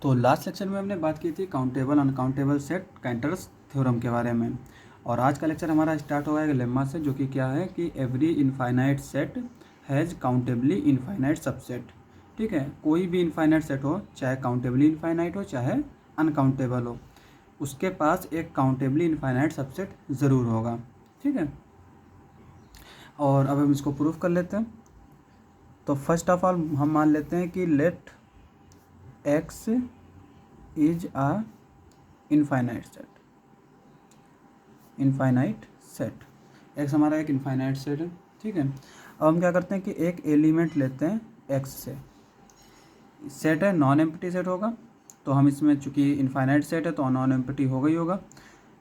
तो last lecture में हमने बात की थी काउंटेबल अनकाउंटेबल सेट कैंटर्स थ्योरम के बारे में, और आज का लेक्चर हमारा स्टार्ट होगा एक लेम्मा से, जो कि क्या है कि every infinite set has countably infinite subset. ठीक है, कोई भी इनफाइनाइट सेट हो, चाहे काउंटेबली इनफाइनाइट हो चाहे अनकाउंटेबल हो, उसके पास एक काउंटेबली इनफाइनाइट सबसेट ज़रूर होगा। ठीक है, और अब हम इसको प्रूफ कर लेते हैं। तो फर्स्ट ऑफ ऑल हम मान लेते हैं कि let x is a infinite set. X हमारा एक इनफाइनाइट सेट है। ठीक है, अब हम क्या करते हैं कि एक एलिमेंट लेते हैं एक्स से। सेट है, नॉन एम्प्टी सेट होगा, तो हम इसमें चूंकि इनफाइनाइट सेट है तो नॉन एम्प्टी होगा ही होगा।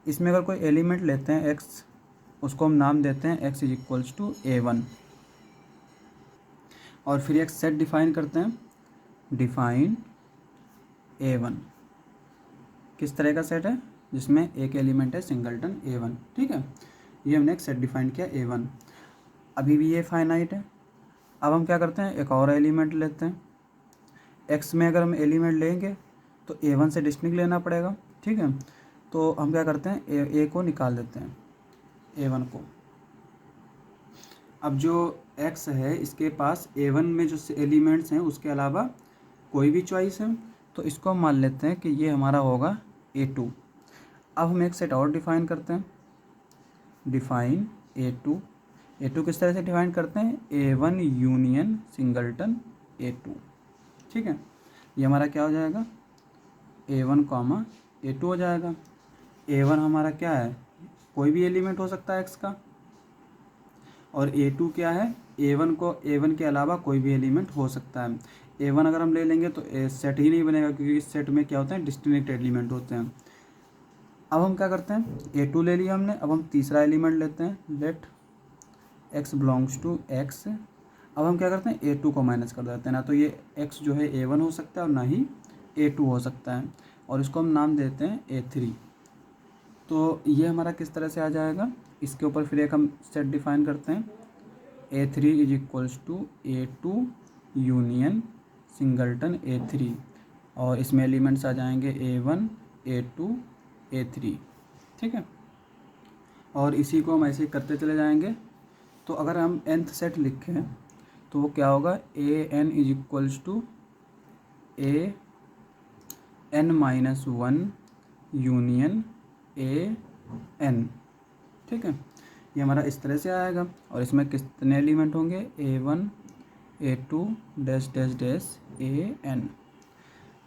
इसमें अगर कोई एलिमेंट लेते हैं एक्स, उसको हम नाम देते हैं x is equals to A1, और फिर एक सेट डिफाइन करते हैं, डिफाइन A1। किस तरह का सेट है? जिसमें एक एलिमेंट है सिंगलटन A1। ठीक है, ये हमने एक सेट डिफाइन किया A1। अभी भी ये फाइनाइट है। अब हम क्या करते हैं, एक और एलिमेंट लेते हैं एक्स में। अगर हम एलिमेंट लेंगे तो A1 से डिस्टिंक्ट लेना पड़ेगा। ठीक है, तो हम क्या करते हैं, ए को निकाल देते हैं, A1 को। अब जो x है इसके पास A1 में जो एलिमेंट्स हैं उसके अलावा कोई भी चॉइस है, तो इसको हम मान लेते हैं कि ये हमारा होगा A2। अब हम एक सेट और डिफाइन करते हैं, डिफाइन A2 किस तरह से डिफाइन करते हैं, A1 यूनियन सिंगलटन A2। ठीक है, ये हमारा क्या हो जाएगा, A1 कॉमा A2 हो जाएगा। A1 हमारा क्या है, कोई भी एलिमेंट हो सकता है x का, और A2 क्या है, A1 के अलावा कोई भी एलिमेंट हो सकता है। A1 अगर हम ले लेंगे तो सेट ही नहीं बनेगा, क्योंकि इस सेट में क्या होते हैं, डिस्टिंक्ट एलिमेंट होते हैं। अब हम क्या करते हैं, A2 ले लिया हमने, अब हम तीसरा एलिमेंट लेते हैं, let x belongs to x। अब हम क्या करते हैं, A2 को माइनस कर देते हैं, ना तो ये x जो है A1 हो सकता है और ना ही A2 हो सकता है, और इसको हम नाम देते हैं A3। तो ये हमारा किस तरह से आ जाएगा, इसके ऊपर फिर एक हम सेट डिफाइन करते हैं, A3 is equals to A2 union singleton A3, और इसमें एलिमेंट्स आ जाएंगे A1 A2 A3। ठीक है, और इसी को हम ऐसे करते चले जाएंगे। तो अगर हम nth सेट लिखें तो वो क्या होगा, AN is equals to AN-1 union AN। ठीक है, ये हमारा इस तरह से आएगा, और इसमें कितने एलिमेंट होंगे, A1 A2 dash dash dash AN।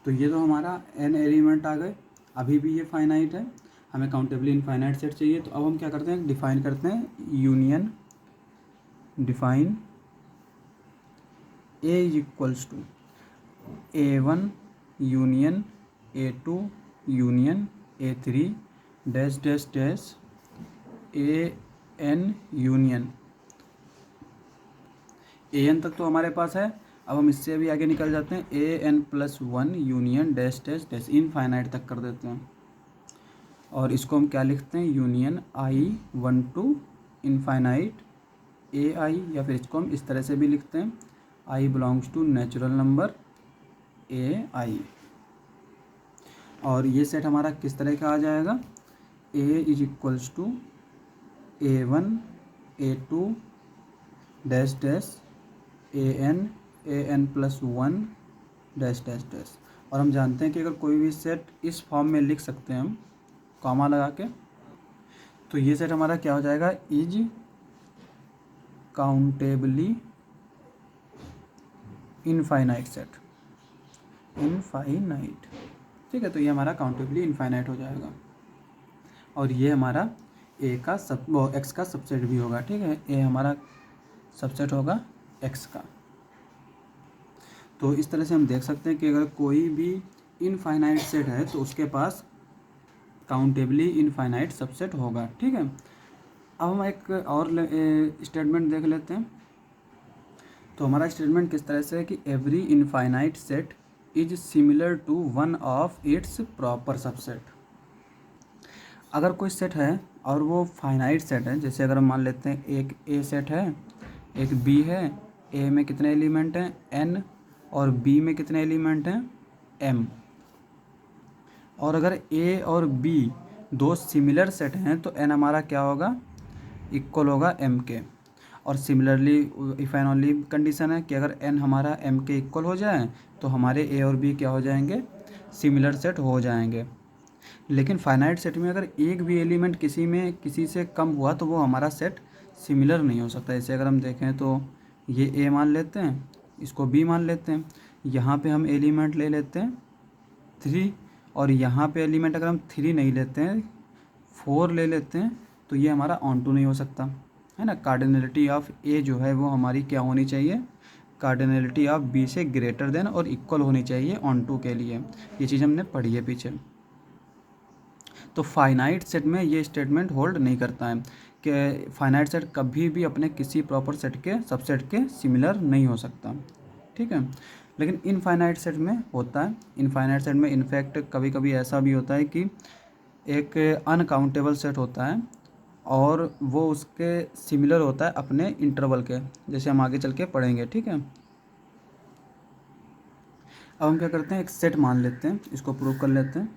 तो ये तो हमारा n एलिमेंट आ गए। अभी भी ये फाइनाइट है, हमें काउंटेबली इनफाइनाइट सेट चाहिए। तो अब हम क्या करते हैं, डिफाइन करते हैं union, define A is equals to A1 union A2 union A3 dash dash dash AN union AN तक तो हमारे पास है। अब हम इससे भी आगे निकल जाते हैं, AN+1 union dash dash dash infinite तक कर देते हैं, और इसको हम क्या लिखते हैं, union I1 to infinite AI, या फिर इसको हम इस तरह से भी लिखते हैं, I belongs to natural number AI। और ये सेट हमारा किस तरह का आ जाएगा, A is equals to A1 A2 dash dash AN+1 dash dash dash. और हम जानते हैं कि अगर कोई भी सेट इस फॉर्म में लिख सकते हैं हम कॉमा लगा के, तो ये सेट हमारा क्या हो जाएगा, is countably infinite set, infinite. ठीक है, तो ये हमारा काउंटेबली इनफाइनाइट हो जाएगा, और ये हमारा एक्स का सबसेट भी होगा। ठीक है, ए हमारा सबसेट होगा एक्स का। तो इस तरह से हम देख सकते हैं कि अगर कोई भी इनफाइनाइट सेट है तो उसके पास काउंटेबली इनफाइनाइट सबसेट होगा। ठीक है, अब हम एक और स्टेटमेंट देख लेते हैं। तो हमारा स्टेटमेंट किस तरह से है कि every infinite set is similar to one of its proper subset. अगर कोई सेट है और वो फाइनाइट सेट है, जैसे अगर हम मान लेते हैं एक ए सेट है, एक बी है, ए में कितने एलिमेंट हैं n, और बी में कितने एलिमेंट हैं m। और अगर ए और बी दो सिमिलर सेट हैं तो एन हमारा क्या होगा, इक्वल होगा एम के। और similarly if and only condition है कि अगर एन हमारा एम के इक्वल हो जाए तो हमारे ए और बी क्या हो जाएंगे, सिमिलर सेट हो जाएंगे। लेकिन फाइनाइट सेट में अगर एक भी एलिमेंट किसी में किसी से कम हुआ तो वो हमारा सेट सिमिलर नहीं हो सकता। जैसे अगर हम देखें तो ये ए मान लेते हैं, इसको बी मान लेते हैं, यहाँ पे हम एलिमेंट ले लेते हैं 3, और यहाँ पे एलिमेंट अगर हम 3 नहीं लेते हैं 4 ले लेते हैं, तो ये हमारा ऑन टू नहीं हो सकता है ना। कार्डिनलिटी ऑफ ए जो है वो हमारी क्या होनी चाहिए, कार्डिनलिटी ऑफ बी से ग्रेटर देन और इक्वल होनी चाहिए ऑन टू के लिए। ये चीज़ हमने पढ़ी है पीछे। तो फाइनाइट सेट में ये स्टेटमेंट होल्ड नहीं करता है कि फाइनाइट सेट कभी भी अपने किसी प्रॉपर सेट के सबसेट के सिमिलर नहीं हो सकता, ठीक है। लेकिन इनफाइनाइट सेट में होता है। इनफाइनाइट सेट में इनफैक्ट कभी कभी ऐसा भी होता है कि एक अनकाउंटेबल सेट होता है और वो उसके सिमिलर होता है अपने इंटरवल के, जैसे हम आगे चल के पढ़ेंगे, ठीक है। अब हम क्या करते हैं, एक सेट मान लेते हैं, इसको प्रूव कर लेते हैं।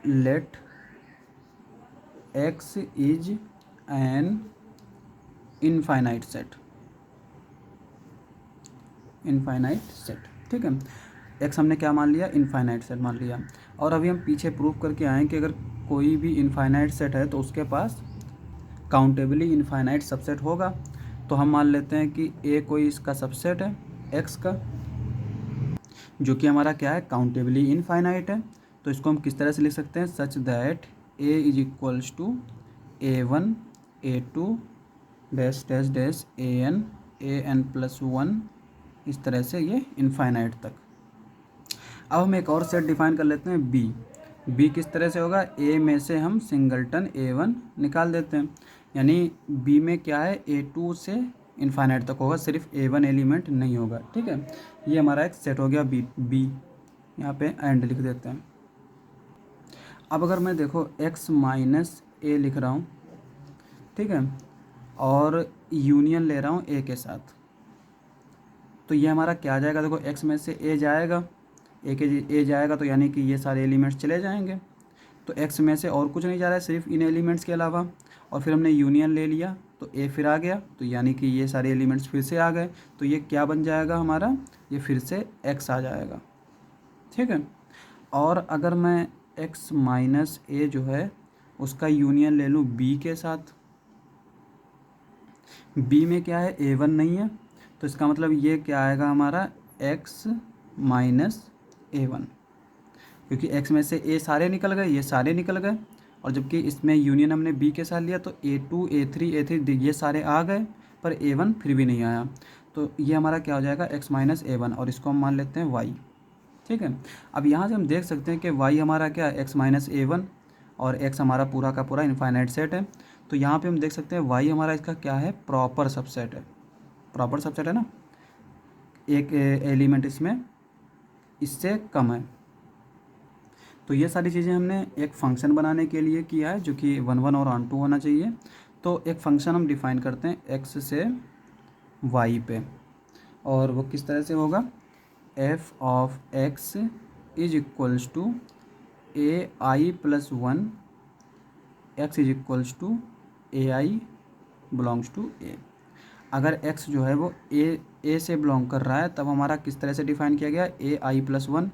Let x is an infinite set, infinite set, ठीक है। x हमने क्या मान लिया, इनफाइनाइट सेट मान लिया। और अभी हम पीछे प्रूव करके आए कि अगर कोई भी इनफाइनाइट सेट है तो उसके पास काउंटेबली इनफाइनाइट सबसेट होगा। तो हम मान लेते हैं कि a कोई इसका सबसेट है x का, जो कि हमारा क्या है, काउंटेबली इनफाइनाइट है। तो इसको हम किस तरह से लिख सकते हैं, such that a is equals to a1 a2 dash dash dash an plus 1, इस तरह से ये इनफाइनाइट तक। अब हम एक और सेट डिफाइन कर लेते हैं बी किस तरह से होगा, ए में से हम सिंगलटन a1 निकाल देते हैं, यानी बी में क्या है, a2 से इनफाइनाइट तक होगा, सिर्फ a1 एलिमेंट नहीं होगा, ठीक है। ये हमारा एक सेट हो गया बी यहाँ पे एंड लिख देते हैं। अब अगर मैं देखो x माइनस ए लिख रहा हूँ, ठीक है, और यूनियन ले रहा हूँ a के साथ, तो ये हमारा क्या आ जाएगा, देखो x में से a जाएगा, a जाएगा तो यानी कि ये सारे एलिमेंट्स चले जाएंगे। तो x में से और कुछ नहीं जा रहा है सिर्फ इन एलिमेंट्स के अलावा, और फिर हमने यूनियन ले लिया तो a फिर आ गया, तो यानी कि ये सारे एलिमेंट्स फिर से आ गए। तो ये क्या बन जाएगा हमारा, ये फिर से x आ जाएगा, ठीक है। और अगर मैं x माइनस ए जो है उसका यूनियन ले लूँ b के साथ, b में क्या है, a1 नहीं है, तो इसका मतलब ये क्या आएगा हमारा, x माइनस a1, क्योंकि x में से a सारे निकल गए, ये सारे निकल गए, और जबकि इसमें यूनियन हमने b के साथ लिया तो a2 a3 ये सारे आ गए, पर a1 फिर भी नहीं आया। तो ये हमारा क्या हो जाएगा, x माइनस a1, और इसको हम मान लेते हैं y, ठीक है। अब यहाँ से हम देख सकते हैं कि y हमारा क्या है, x माइनस a1, और x हमारा पूरा का पूरा इनफाइनाइट सेट है। तो यहाँ पे हम देख सकते हैं y हमारा इसका क्या है, प्रॉपर सबसेट है, प्रॉपर सबसेट है ना, एक एलिमेंट इसमें इससे कम है। तो ये सारी चीज़ें हमने एक फंक्शन बनाने के लिए किया है जो कि 1 1 और ऑन टू होना चाहिए। तो एक फंक्शन हम डिफाइन करते हैं x से y पे, और वो किस तरह से होगा, f of x is equals to A I plus 1, X is equals to A I belongs to A. अगर x जो है वो a से बिलोंग कर रहा है तब हमारा किस तरह से डिफाइन किया गया, ए आई प्लस 1,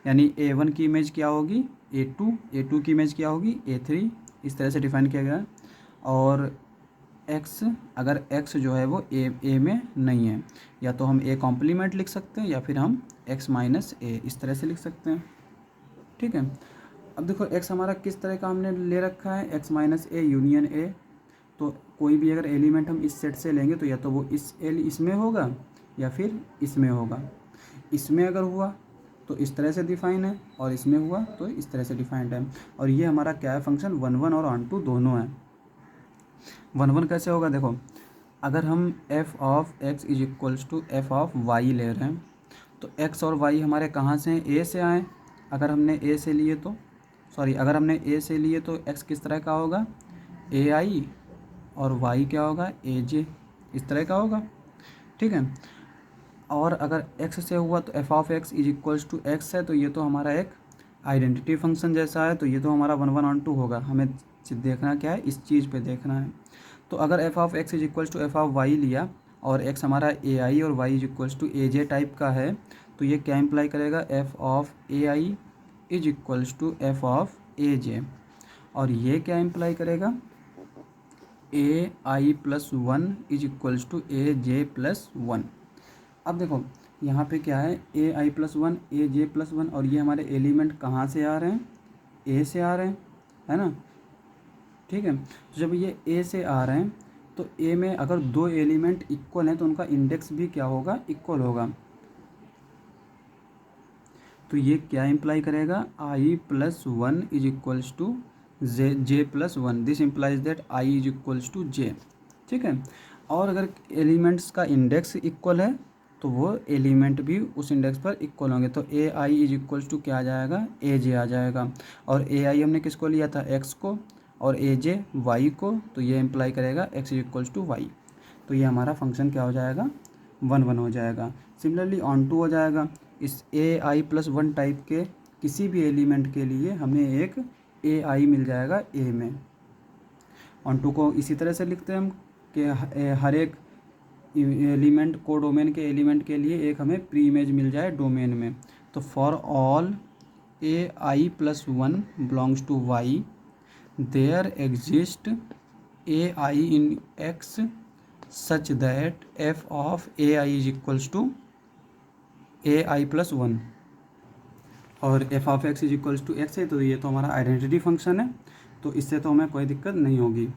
यानी a1 की इमेज क्या होगी a2 की इमेज क्या होगी a3, इस तरह से डिफाइन किया गया है। और x, अगर x जो है वो a में नहीं है, या तो हम a कॉम्प्लीमेंट लिख सकते हैं या फिर हम x माइनस a इस तरह से लिख सकते हैं, ठीक है। अब देखो x हमारा किस तरह का हमने ले रखा है, x minus a union a। तो कोई भी अगर एलिमेंट हम इस सेट से लेंगे तो या तो वो इसमें होगा या फिर इसमें होगा। इसमें अगर हुआ तो इस तरह से डिफाइन है, और इसमें हुआ तो इस तरह से डिफाइंड है। और ये हमारा क्या है, फंक्शन 1 1 और ऑन टू दोनों है। 1 1 कैसे होगा, देखो अगर हम f of x is equals to F of y ले रहे हैं तो x और y हमारे कहाँ से हैं, a से आए। अगर हमने a से लिए तो अगर हमने a से लिए तो x किस तरह का होगा, ए आई, और y क्या होगा, ए जे, इस तरह का होगा, ठीक है। और अगर x से हुआ तो f of x is equals to x है, तो ये तो हमारा एक आइडेंटिटी फंक्शन जैसा है तो ये तो हमारा 1 1 होगा, हमें देखना क्या है, इस चीज़ पे देखना है। तो अगर F of X is equals to F of Y लिया और एक्स हमारा ए आई और Y is equals to A J type का है, तो ये क्या इम्प्लाई करेगा, F of A I is equals to F of A J, और ये क्या इम्प्लाई करेगा, A I plus one is equals to A J plus one. अब देखो यहाँ पे क्या है, A I plus one, A J plus one, और ये हमारे एलिमेंट कहाँ से आ रहे हैं, ए से आ रहे हैं, है ना। ठीक है, तो जब ये ए से आ रहे हैं तो ए में अगर दो एलिमेंट इक्वल हैं तो उनका इंडेक्स भी क्या होगा, इक्वल होगा। तो ये क्या इम्प्लाई करेगा, I plus one is equals to J plus one, this implies that I is equals to J. ठीक है, और अगर एलिमेंट्स का इंडेक्स इक्वल है तो वो एलिमेंट भी उस इंडेक्स पर इक्वल होंगे, तो A I is equals to क्या आ जाएगा, ए जे आ जाएगा। और ए आई हमने किसको लिया था, एक्स को, और ए जे वाई को, तो ये इम्प्लाई करेगा x is equals to y. तो ये हमारा फंक्शन क्या हो जाएगा, 1 1 हो जाएगा। सिमिलरली ऑन टू हो जाएगा, इस ए आई प्लस वन टाइप के किसी भी एलिमेंट के लिए हमें एक ए आई मिल जाएगा ए में। ऑन टू को इसी तरह से लिखते हैं हम कि हर एक एलिमेंट को डोमेन के एलिमेंट के लिए एक हमें प्री इमेज मिल जाए डोमेन में। तो for all A I plus one belongs to Y there exist A I in X such that F of A I is equals to A I plus one, और F of X is equals to x है, तो ये तो हमारा identity function है, तो इससे तो हमें कोई दिक्कत नहीं होगी।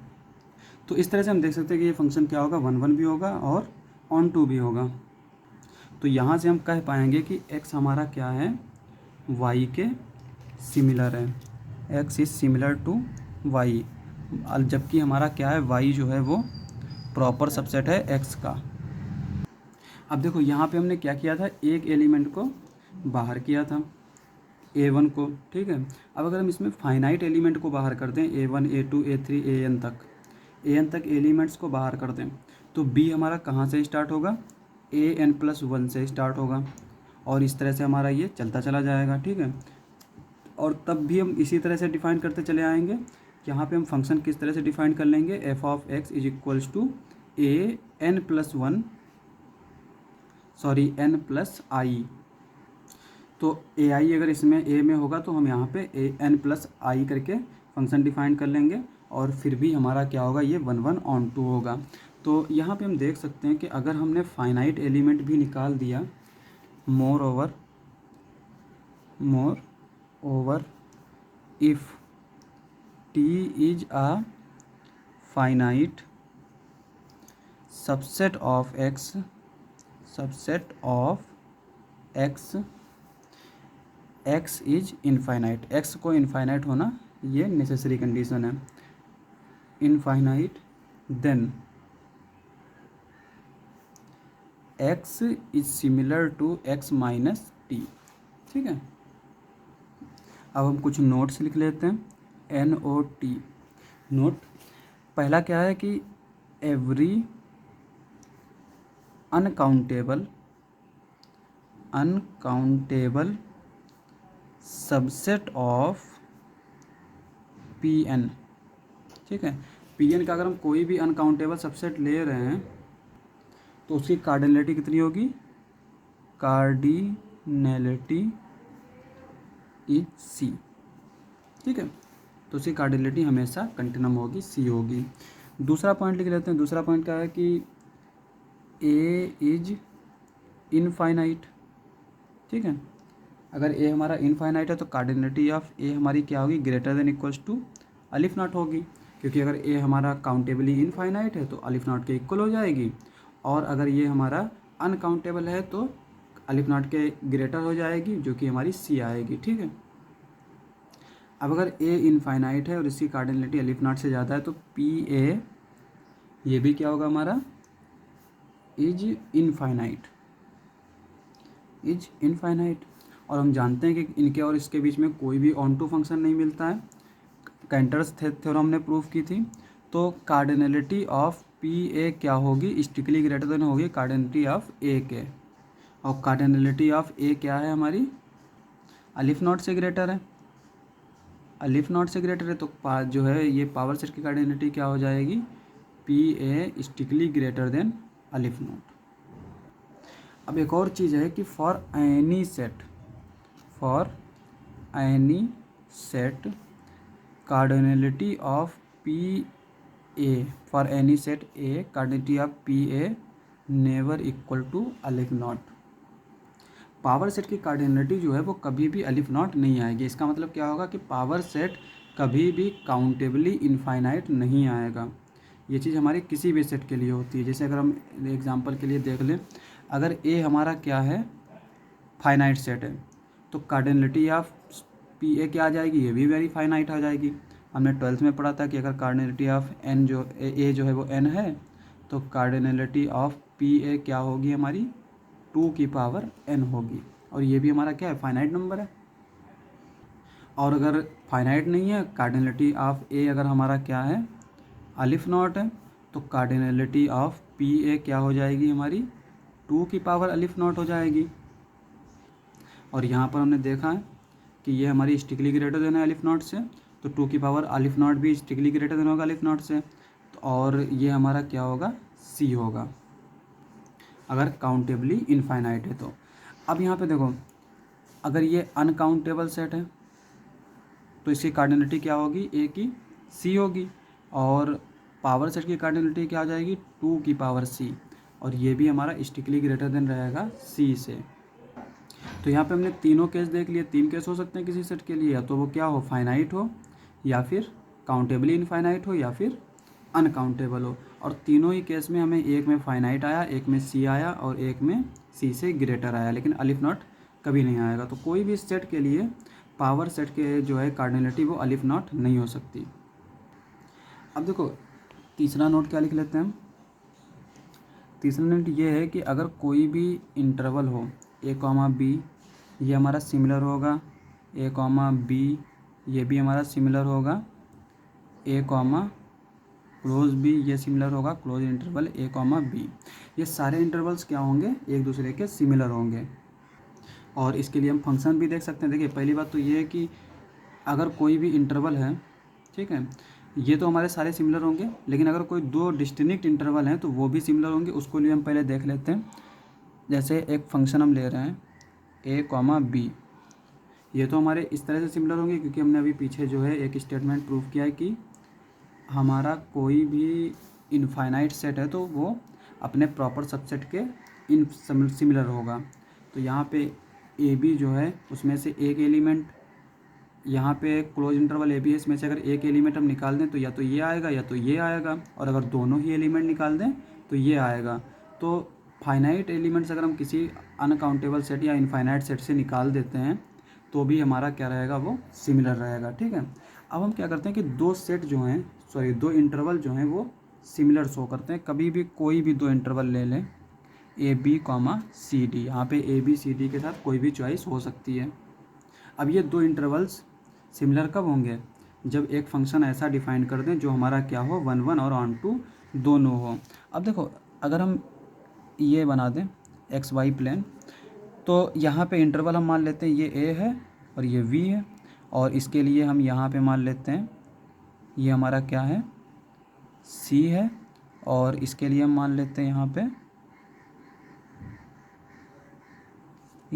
तो इस तरह से हम देख सकते हैं कि ये फंक्शन क्या होगा, 1 1 भी होगा और ऑन टू भी होगा। तो यहाँ से हम कह पाएंगे कि x हमारा क्या है, y के सिमिलर है, x is similar to y, जबकि हमारा क्या है, y जो है वो प्रॉपर सबसेट है x का। अब देखो यहाँ पे हमने क्या किया था, एक एलिमेंट को बाहर किया था, a1 को। ठीक है, अब अगर हम इसमें फाइनाइट एलिमेंट को बाहर कर दें, a1 a2 a3 an तक एलिमेंट्स को बाहर कर दें, तो b हमारा कहाँ से स्टार्ट होगा, an+1 से स्टार्ट होगा, और इस तरह से हमारा ये चलता चला जाएगा। ठीक है, और तब भी हम इसी तरह से डिफ़ाइन करते चले आएंगे। यहाँ पे हम फंक्शन किस तरह से डिफ़ाइन कर लेंगे, F of X is equals to n plus I. तो ए आई अगर इसमें ए में होगा तो हम यहाँ पे n प्लस आई करके फंक्शन डिफाइन कर लेंगे, और फिर भी हमारा क्या होगा, ये 1 1 ऑन टू होगा। तो यहाँ पे हम देख सकते हैं कि अगर हमने फाइनाइट एलिमेंट भी निकाल दिया, moreover if T is a finite subset of x x is infinite, x को इनफाइनाइट होना ये नेसेसरी कंडीशन है, infinite, then x is similar to x minus T. ठीक है, अब हम कुछ नोट्स लिख लेते हैं, NOT नोट। पहला क्या है कि every uncountable subset of Pn। ठीक है, Pn का अगर हम कोई भी अनकाउंटेबल सबसेट ले रहे हैं तो उसकी कार्डिनलिटी कितनी होगी, कार्डिनलिटी इज C। ठीक है, तो उसकी कार्डिनलिटी हमेशा कंटिन्यूम होगी, C होगी। दूसरा पॉइंट लिख लेते हैं, दूसरा पॉइंट क्या है कि A इज इनफाइनाइट। ठीक है, अगर ए हमारा इनफाइनाइट है तो कार्डिनलिटी ऑफ ए हमारी क्या होगी, greater than equals to aleph not होगी, क्योंकि अगर ए हमारा काउंटेबली इनफाइनाइट है तो अलिफ नॉट के इक्वल हो जाएगी, और अगर ये हमारा अनकाउंटेबल है तो अलिफ नॉट के ग्रेटर हो जाएगी, जो कि हमारी सी आएगी। ठीक है, अब अगर ए इनफाइनाइट है और इसकी कार्डिनलिटी अलिफ नॉट से ज़्यादा है तो पी ए ये भी क्या होगा, हमारा इज इनफाइनाइट। और हम जानते हैं कि इनके और इसके बीच में कोई भी ऑन टू फंक्शन नहीं मिलता है, कैंटर्स थ्योरम हमने प्रूफ की थी। तो कार्डिनलिटी ऑफ पी ए क्या होगी, स्ट्रिक्टली ग्रेटर देन होगी कार्डिनलिटी ऑफ ए के, और कार्डिनलिटी ऑफ ए क्या है हमारी, अलिफ नॉट से ग्रेटर है। अलिफ नॉट से ग्रेटर है तो जो है ये पावर सेट की कार्डिनलिटी क्या हो जाएगी, P A strictly greater than aleph naught. अब एक और चीज़ है कि for any set cardinality of P A, for any set A cardinality of P A never equal to aleph naught. Power set की कार्डिनलिटी जो है वो कभी भी अलिफ नॉट नहीं आएगी। इसका मतलब क्या होगा कि पावर सेट कभी भी काउंटेबली इनफाइनाइट नहीं आएगा। ये चीज़ हमारी किसी भी सेट के लिए होती है। जैसे अगर हम एग्जांपल के लिए देख लें, अगर ए हमारा क्या है, फाइनाइट सेट है, तो कार्डिनलिटी ऑफ पी ए क्या आ जाएगी, ये भी वेरी फाइनाइट आ जाएगी। हमने 12th में पढ़ा था कि अगर कार्डिनलिटी ऑफ एन जो ए जो है वो एन है, तो कार्डिनलिटी ऑफ पी ए क्या होगी हमारी 2 की पावर n होगी। और ये भी हमारा क्या है, फाइनाइट नंबर है। और अगर फाइनाइट नहीं है, कार्डिनलिटी ऑफ ए अगर हमारा क्या है, अलिफ नॉट है, तो कार्डिनलिटी ऑफ पी ए क्या हो जाएगी हमारी 2 की पावर अलिफ नॉट हो जाएगी। और यहाँ पर हमने देखा है कि ये हमारी स्ट्रिक्टली ग्रेटर देन है अलिफ नॉट से, तो 2 की पावर अलिफ नॉट भी स्ट्रिक्टली ग्रेटर देन होगा अलिफ नॉट से। तो और ये हमारा क्या होगा, सी होगा अगर काउंटेबली इनफाइनाइट है तो। अब यहाँ पे देखो, अगर ये अनकाउंटेबल सेट है तो इसकी कार्डिनलिटी क्या होगी, ए की सी होगी। और पावर सेट की कार्डिनलिटी क्या आ जाएगी, 2 की पावर सी। और ये भी हमारा स्ट्रिक्टली ग्रेटर देन रहेगा सी से। तो यहाँ पे हमने तीनों केस देख लिए। 3 केस हो सकते हैं किसी सेट के लिए, या तो वो क्या हो, फाइनाइट हो, या फिर काउंटेबली इनफाइनाइट हो, या फिर अनकाउंटेबल हो। और तीनों ही केस में हमें एक में फाइनाइट आया, एक में सी आया, और एक में सी से ग्रेटर आया, लेकिन अलिफ नॉट कभी नहीं आएगा। तो कोई भी सेट के लिए पावर सेट के जो है कार्डिनलिटी वो अलिफ नॉट नहीं हो सकती। अब देखो तीसरा नोट क्या लिख लेते हैं हम। तीसरा नोट ये है कि अगर कोई भी इंटरवल हो ए कॉमा बी, ये हमारा सिमिलर होगा, ए कॉमा बी ये भी हमारा सिमिलर होगा, ए कॉमा क्लोज बी ये सिमिलर होगा, क्लोज इंटरवल ए कॉमा बी। ये सारे इंटरवल्स क्या होंगे, एक दूसरे के सिमिलर होंगे। और इसके लिए हम फंक्शन भी देख सकते हैं। देखिए पहली बात तो ये है कि अगर कोई भी इंटरवल है, ठीक है, ये तो हमारे सारे सिमिलर होंगे, लेकिन अगर कोई 2 डिस्टिंक्ट इंटरवल हैं तो वो भी सिमिलर होंगे। उसको लिए हम पहले देख लेते हैं। जैसे एक फंक्शन हम ले रहे हैं ए कॉमा बी, ये तो हमारे इस तरह से सिमिलर होंगे क्योंकि हमने अभी पीछे जो है एक स्टेटमेंट प्रूव किया है कि हमारा कोई भी इनफाइनाइट सेट है तो वो अपने प्रॉपर सबसेट के इन सिमिलर होगा। तो यहाँ पे ए बी जो है उसमें से एक एलिमेंट, यहाँ पे क्लोज इंटरवल ए बी है, इसमें से अगर एक एलिमेंट हम निकाल दें तो या तो ये आएगा या तो ये आएगा, और अगर दोनों ही एलिमेंट निकाल दें तो ये आएगा। तो फाइनाइट एलिमेंट्स अगर हम किसी अनकाउंटेबल सेट या इनफाइनाइट सेट से निकाल देते हैं तो भी हमारा क्या रहेगा, वो सिमिलर रहेगा। ठीक है, अब हम क्या करते हैं कि 2 सेट जो हैं, 2 इंटरवल जो हैं वो सिमिलर शो करते हैं। कभी भी कोई भी 2 इंटरवल ले लें, A B comma C D, यहाँ पे ए बी सी डी के साथ कोई भी चॉइस हो सकती है। अब ये 2 इंटरवल्स सिमिलर कब होंगे, जब एक फंक्शन ऐसा डिफाइन कर दें जो हमारा क्या हो, 1 1 और ऑन टू दोनों हो। अब देखो अगर हम ये बना दें एक्स वाई प्लेन, तो यहाँ पे इंटरवल हम मान लेते हैं ये ए है और ये वी है, और इसके लिए हम यहाँ पे मान लेते हैं ये हमारा क्या है, सी है, और इसके लिए हम मान लेते हैं यहाँ पे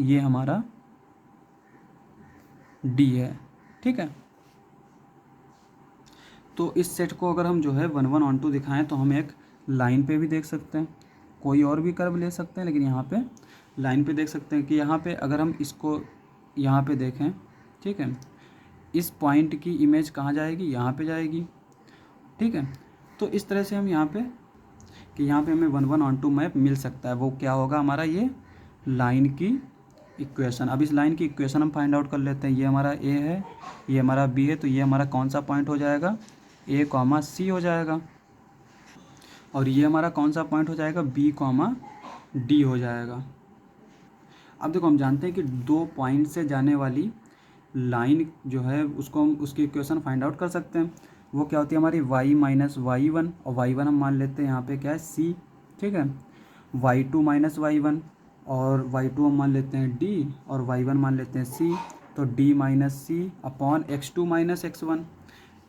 ये हमारा डी है। ठीक है, तो इस सेट को अगर हम जो है 1 1 ऑन टू दिखाएं तो हम एक लाइन पे भी देख सकते हैं, कोई और भी कर्व ले सकते हैं, लेकिन यहाँ पे लाइन पे देख सकते हैं कि यहाँ पे अगर हम इसको यहाँ पे देखें, ठीक है, इस पॉइंट की इमेज कहाँ जाएगी, यहाँ पे जाएगी। ठीक है, तो इस तरह से हम यहाँ पे कि यहाँ पे हमें 1 1 ऑन टू मैप मिल सकता है। वो क्या होगा हमारा, ये लाइन की इक्वेशन। अब इस लाइन की इक्वेशन हम फाइंड आउट कर लेते हैं। ये हमारा ए है, ये हमारा बी है, तो ये हमारा कौन सा पॉइंट हो जाएगा, ए कॉमा सी हो जाएगा, और ये हमारा कौन सा पॉइंट हो जाएगा, बी कॉमा डी हो जाएगा। अब देखो हम जानते हैं कि 2 पॉइंट से जाने वाली लाइन जो है उसको हम उसकी इक्वेशन फाइंड आउट कर सकते हैं। वो क्या होती है हमारी y माइनस वाई वन, और y1 हम मान लेते हैं यहाँ पे क्या है, c। ठीक है, y2 माइनस वाई वन, और y2 हम मान लेते हैं d, और y1 मान लेते हैं c। तो D minus C upon x2 minus x1।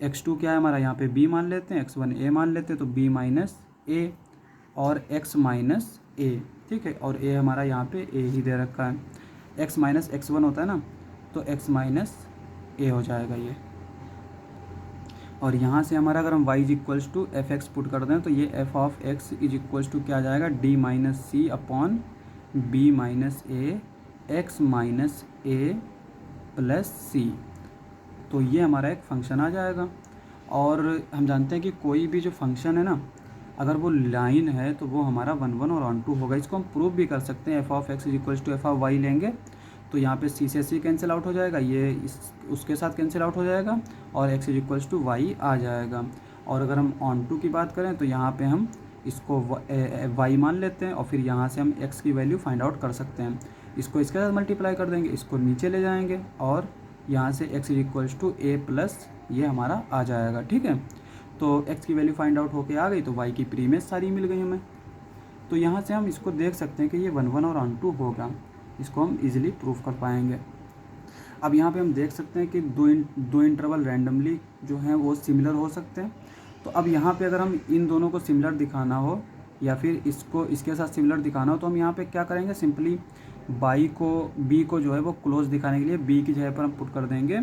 x2 क्या है हमारा, यहाँ पे b मान लेते हैं, x1 a मान लेते हैं, तो b माइनस ए और x माइनस ए, ठीक है, और a हमारा यहाँ पे a ही दे रखा है। x माइनस x1 होता है ना, तो x माइनस ए हो जाएगा ये। और यहाँ से हमारा अगर हम y is equals to F X put कर दें तो ये f of x is equals to क्या आ जाएगा, D minus C upon B minus A X minus A plus C. तो ये हमारा एक फंक्शन आ जाएगा। और हम जानते हैं कि कोई भी जो फंक्शन है ना, अगर वो लाइन है तो वो हमारा 1 1 और ऑन टू होगा। इसको हम प्रूव भी कर सकते हैं। F of X is equals to F of Y लेंगे तो यहाँ पे सी से सी कैंसिल आउट हो जाएगा, ये उसके साथ कैंसिल आउट हो जाएगा और X is equals to Y आ जाएगा। और अगर हम ऑन टू की बात करें तो यहाँ पे हम इसको वाई मान लेते हैं और फिर यहाँ से हम एक्स की वैल्यू फाइंड आउट कर सकते हैं। इसको इसके साथ मल्टीप्लाई कर देंगे, इसको नीचे ले जाएंगे और यहाँ से X is equals to A plus ये हमारा आ जाएगा, ठीक है। तो एक्स की वैल्यू फाइंड आउट होके आ गई तो वाई की प्रीमियस सारी मिल गई हमें। तो यहाँ से हम इसको देख सकते हैं कि ये 1 1 और ऑन टू होगा। इसको हम इजीली प्रूफ कर पाएंगे। अब यहाँ पे हम देख सकते हैं कि दो इंटरवल रैंडमली जो हैं वो सिमिलर हो सकते हैं। तो अब यहाँ पे अगर हम इन दोनों को सिमिलर दिखाना हो या फिर इसको इसके साथ सिमिलर दिखाना हो तो हम यहाँ पे क्या करेंगे, सिंपली बी को जो है वो क्लोज दिखाने के लिए बी की जगह पर हम पुट कर देंगे।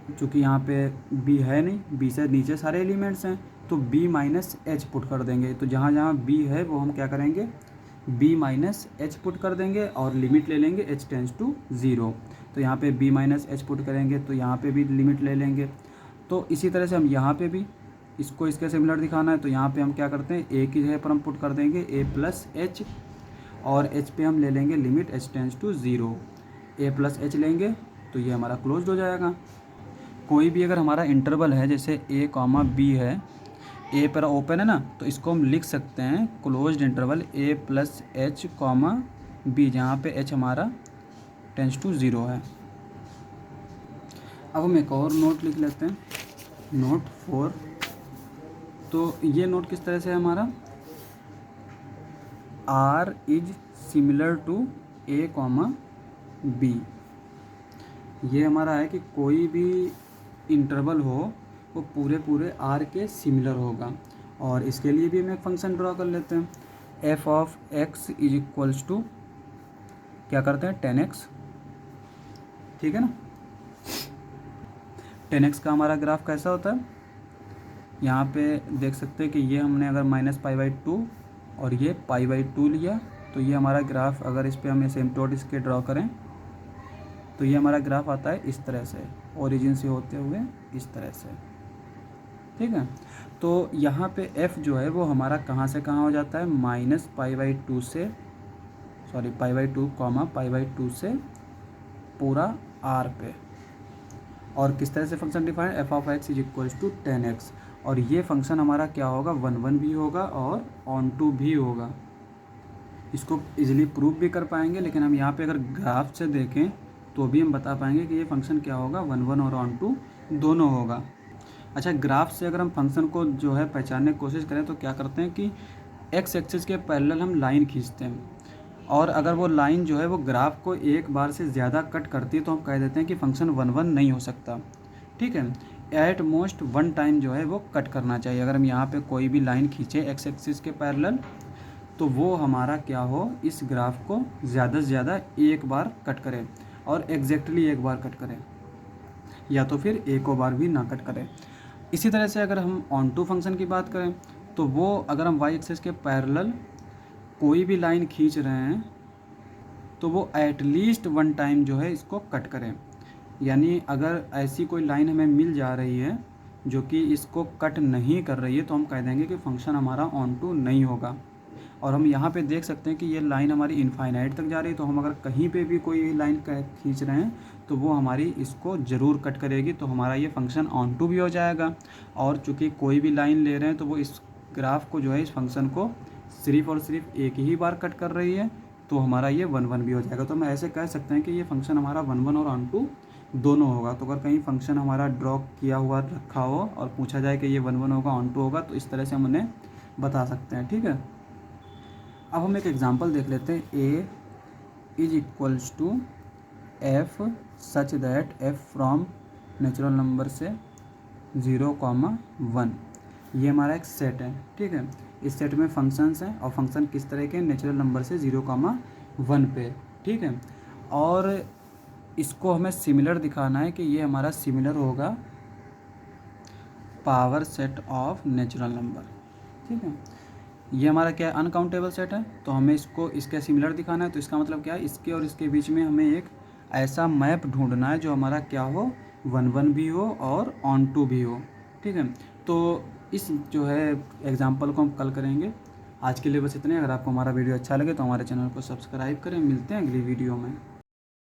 चूँकि यहाँ पे बी है नहीं, बी से नीचे सारे एलिमेंट्स हैं, तो बी माइनस एच पुट कर देंगे। तो जहाँ जहाँ बी है वो हम क्या करेंगे, b माइनस एच पुट कर देंगे और लिमिट ले लेंगे h टेंस टू 0। तो यहाँ पे b माइनस एच पुट करेंगे तो यहाँ पे भी लिमिट ले लेंगे। तो इसी तरह से हम यहाँ पे भी इसको इसके सिमिलर दिखाना है तो यहाँ पे हम क्या करते हैं, a की जगह पर हम पुट कर देंगे a प्लस एच और h पे हम ले लेंगे limit h tends to 0। a plus H लेंगे तो ये हमारा क्लोज हो जाएगा। कोई भी अगर हमारा इंटरवल है जैसे a कॉमा b है, ए पर ओपन है ना, तो इसको हम लिख सकते हैं क्लोज्ड इंटरवल ए प्लस एच कॉमा बी, जहाँ पे एच हमारा टेंस टू 0 है। अब हम एक और नोट लिख लेते हैं, नोट 4। तो ये नोट किस तरह से है हमारा, R is similar to A comma B. ये हमारा है कि कोई भी इंटरवल हो वो पूरे आर के सिमिलर होगा। और इसके लिए भी हम एक फंक्शन ड्रॉ कर लेते हैं, F of X is equals to क्या करते हैं 10x, ठीक है ना। 10x का हमारा ग्राफ कैसा होता है, यहाँ पे देख सकते हैं कि ये हमने अगर -π/2 और ये π/2 लिया तो ये हमारा ग्राफ, अगर इस पर हम एसिम्पटोट इसके ड्रॉ करें तो ये हमारा ग्राफ आता है इस तरह से, ओरिजिन से होते हुए इस तरह से, ठीक है। तो यहाँ पे f जो है वो हमारा कहाँ से कहाँ हो जाता है, -π/2 से π/2 कॉमा π/2 से पूरा r पे। और किस तरह से function define, F of X is equals to 10x। और ये फंक्शन हमारा क्या होगा, 1 1 भी होगा और ऑन टू भी होगा। इसको इजीली प्रूफ भी कर पाएंगे, लेकिन हम यहाँ पे अगर ग्राफ से देखें तो भी हम बता पाएंगे कि ये फंक्शन क्या होगा, 1 1 और ऑन टू दोनों होगा। अच्छा, ग्राफ से अगर हम फंक्शन को जो है पहचानने की कोशिश करें तो क्या करते हैं कि एक्स एक्सिस के पैरेलल हम लाइन खींचते हैं, और अगर वो लाइन जो है वो ग्राफ को एक बार से ज़्यादा कट करती है तो हम कह देते हैं कि फंक्शन 1 1 नहीं हो सकता, ठीक है। एट मोस्ट 1 टाइम जो है वो कट करना चाहिए। अगर हम यहाँ पे कोई भी लाइन खींचे एक्स एक्सिस के पैरेलल तो वो हमारा क्या हो, इस ग्राफ को ज़्यादा से ज़्यादा एक बार कट करे और एग्जैक्टली एक बार कट करे, या तो फिर एक बार भी ना कट करे। इसी तरह से अगर हम ऑन टू फंक्शन की बात करें तो वो अगर हम वाई एक्सिस के पैरेलल कोई भी लाइन खींच रहे हैं तो वो एटलीस्ट 1 टाइम जो है इसको कट करें। यानी अगर ऐसी कोई लाइन हमें मिल जा रही है जो कि इसको कट नहीं कर रही है तो हम कह देंगे कि फंक्शन हमारा ऑन टू नहीं होगा। और हम यहाँ पे देख सकते हैं कि ये लाइन हमारी इनफाइनाइट तक जा रही है, तो हम अगर कहीं पे भी कोई लाइन खींच रहे हैं तो वो हमारी इसको ज़रूर कट करेगी, तो हमारा ये फंक्शन ऑन टू भी हो जाएगा। और चूँकि कोई भी लाइन ले रहे हैं तो वो इस ग्राफ को जो है, इस फंक्शन को सिर्फ और सिर्फ एक ही बार कट कर रही है, तो हमारा ये 1 1 भी हो जाएगा। तो हम ऐसे कह सकते हैं कि ये फंक्शन हमारा 1 1 और ऑन टू दोनों होगा। तो अगर कहीं फंक्शन हमारा ड्रॉ किया हुआ रखा हो और पूछा जाए कि ये 1 1 होगा ऑन टू होगा, तो इस तरह से हम उन्हें बता सकते हैं, ठीक है। अब हम एक एग्जांपल देख लेते हैं, a is equals to F such that F from natural number से 0,1, ये हमारा एक सेट है, ठीक है। इस सेट में फंक्शंस हैं और फंक्शन किस तरह के, नेचुरल नंबर से 0,1 पे, ठीक है। और इसको हमें सिमिलर दिखाना है कि ये हमारा सिमिलर होगा power set of natural number, ठीक है। ये हमारा क्या है, अनकाउंटेबल सेट है, तो हमें इसको इसके सिमिलर दिखाना है। तो इसका मतलब क्या है, इसके और इसके बीच में हमें एक ऐसा मैप ढूंढना है जो हमारा क्या हो, 1 भी हो और ऑन टू भी हो, ठीक है। तो इस जो है एग्जाम्पल को हम कल करेंगे। आज के लिए बस इतने। अगर आपको हमारा वीडियो अच्छा लगे तो हमारे चैनल को सब्सक्राइब करें। मिलते हैं अगली वीडियो में।